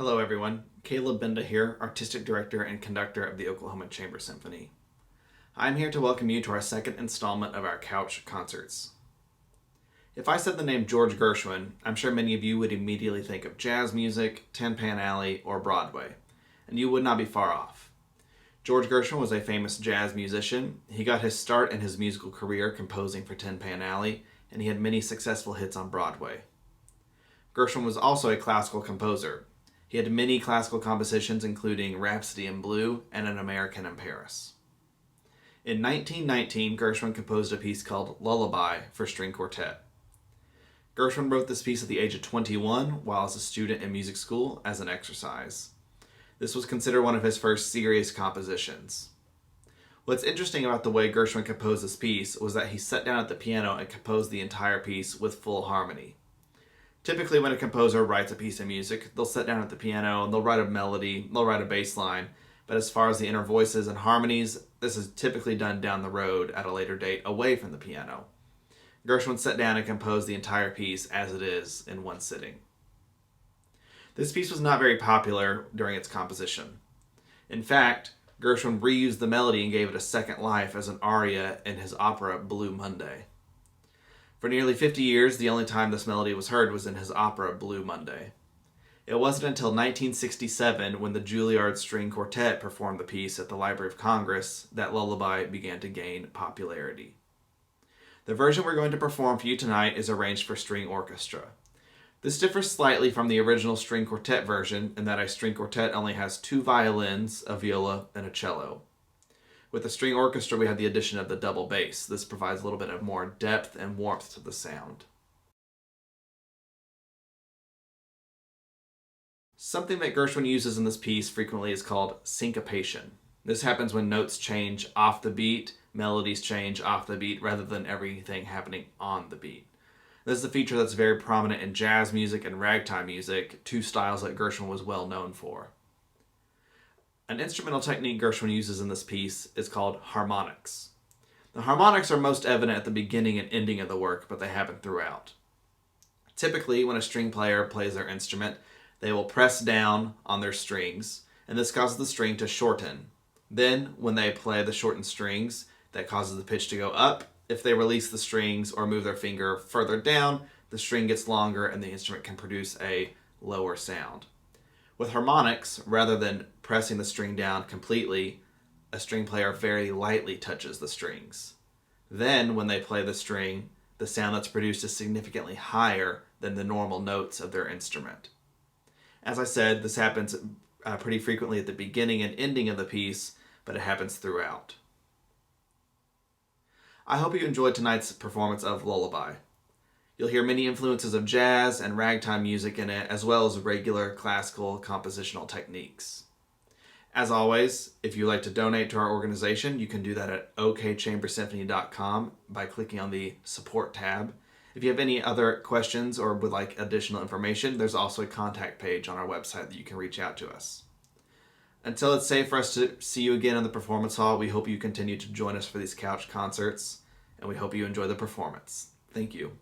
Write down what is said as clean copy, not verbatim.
Hello everyone, Caleb Benda here, Artistic Director and Conductor of the Oklahoma Chamber Symphony. I'm here to welcome you to our second installment of our Couch Concerts. If I said the name George Gershwin, I'm sure many of you would immediately think of jazz music, Tin Pan Alley, or Broadway, and you would not be far off. George Gershwin was a famous jazz musician. He got his start in his musical career composing for Tin Pan Alley, and he had many successful hits on Broadway. Gershwin was also a classical composer. He had many classical compositions including Rhapsody in Blue and An American in Paris. In 1919, Gershwin composed a piece called Lullaby for string quartet. Gershwin wrote this piece at the age of 21 while as a student in music school as an exercise. This was considered one of his first serious compositions. What's interesting about the way Gershwin composed this piece was that he sat down at the piano and composed the entire piece with full harmony. Typically, when a composer writes a piece of music, they'll sit down at the piano and they'll write a melody, they'll write a bass line, but as far as the inner voices and harmonies, this is typically done down the road at a later date away from the piano. Gershwin sat down and composed the entire piece as it is in one sitting. This piece was not very popular during its composition. In fact, Gershwin reused the melody and gave it a second life as an aria in his opera Blue Monday. For nearly 50 years, the only time this melody was heard was in his opera Blue Monday. It wasn't until 1967, when the Juilliard String Quartet performed the piece at the Library of Congress, that Lullaby began to gain popularity. The version we're going to perform for you tonight is arranged for string orchestra. This differs slightly from the original string quartet version in that a string quartet only has two violins, a viola, and a cello. With the string orchestra, we have the addition of the double bass. This provides a little bit of more depth and warmth to the sound. Something that Gershwin uses in this piece frequently is called syncopation. This happens when notes change off the beat, melodies change off the beat, rather than everything happening on the beat. This is a feature that's very prominent in jazz music and ragtime music, two styles that Gershwin was well known for. An instrumental technique Gershwin uses in this piece is called harmonics. The harmonics are most evident at the beginning and ending of the work, but they happen throughout. Typically, when a string player plays their instrument, they will press down on their strings, and this causes the string to shorten. Then, when they play the shortened strings, that causes the pitch to go up. If they release the strings or move their finger further down, the string gets longer and the instrument can produce a lower sound. With harmonics, rather than pressing the string down completely, a string player very lightly touches the strings. Then, when they play the string, the sound that's produced is significantly higher than the normal notes of their instrument. As I said, this happens pretty frequently at the beginning and ending of the piece, but it happens throughout. I hope you enjoyed tonight's performance of Lullaby. You'll hear many influences of jazz and ragtime music in it, as well as regular classical compositional techniques. As always, if you'd like to donate to our organization, you can do that at okchambersymphony.com by clicking on the Support tab. If you have any other questions or would like additional information, there's also a contact page on our website that you can reach out to us. Until it's safe for us to see you again in the performance hall, we hope you continue to join us for these couch concerts, and we hope you enjoy the performance. Thank you.